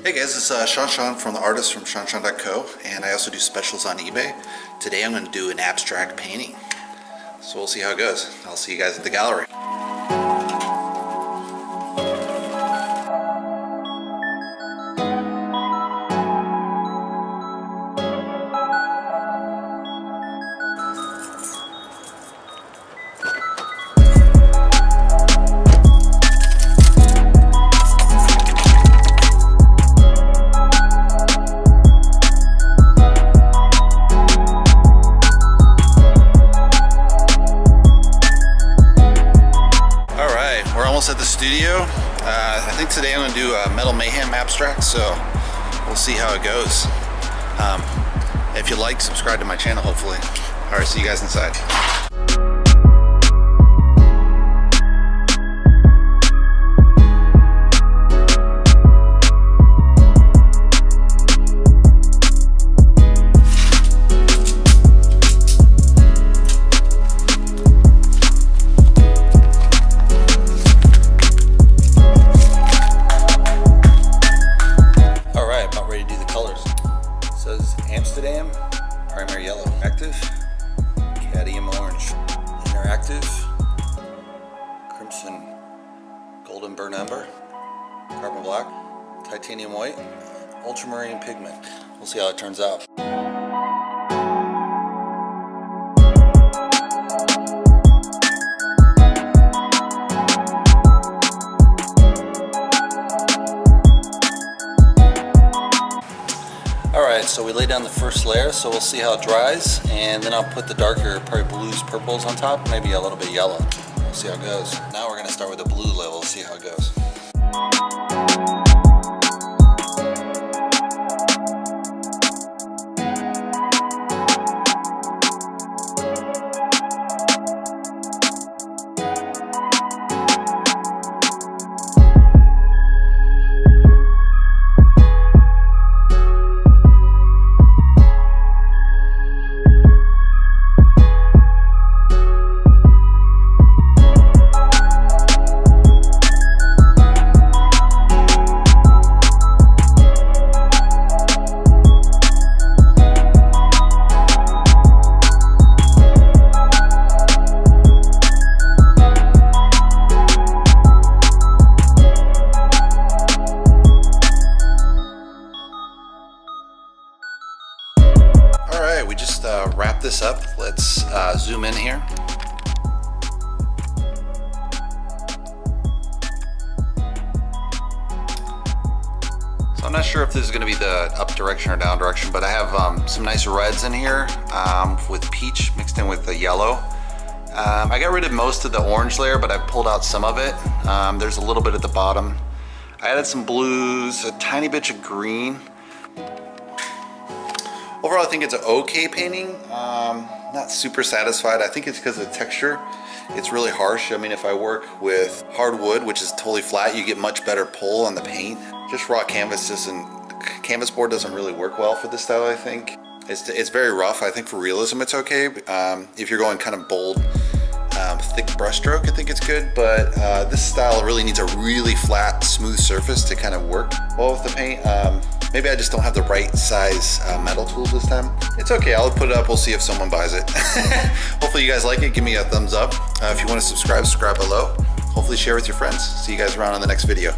Hey guys, it's ShawNshawN from the artist from ShawNshawN.co, and I also do specials on eBay. Today I'm going to do an abstract painting, so we'll see how it goes. I'll see you guys at the gallery. At the studio. I think today I'm going to do a Metal Mayhem abstract, so we'll see how it goes. If you like, subscribe to my channel, hopefully. Alright, see you guys inside. Amsterdam, primary yellow, active, cadmium orange, interactive, crimson, golden burnt umber, carbon black, titanium white, ultramarine pigment. We'll see how it turns out. Alright, so we lay down the first layer, so we'll see how it dries, and then I'll put the darker, probably blues, purples on top, maybe a little bit yellow. We'll see how it goes. Now we're going to start with the blue level, see how it goes. We just wrap this up. Let's zoom in here. So I'm not sure if this is going to be the up direction or down direction, but I have some nice reds in here with peach mixed in with the yellow. I got rid of most of the orange layer, but I pulled out some of it. There's a little bit at the bottom. I added some blues, a tiny bit of green. Overall, I think it's an okay painting. Not super satisfied. I think it's because of the texture. It's really harsh. I mean, if I work with hardwood, which is totally flat, you get much better pull on the paint. Just raw canvas canvas board doesn't really work well for this style, I think. It's very rough. I think for realism, it's okay. If you're going kind of bold, thick brush stroke, I think it's good, but this style really needs a really flat, smooth surface to kind of work well with the paint. Maybe I just don't have the right size metal tools this time. It's okay, I'll put it up, we'll see if someone buys it. Hopefully you guys like it, give me a thumbs up. If you want to subscribe below. Hopefully share with your friends. See you guys around on the next video.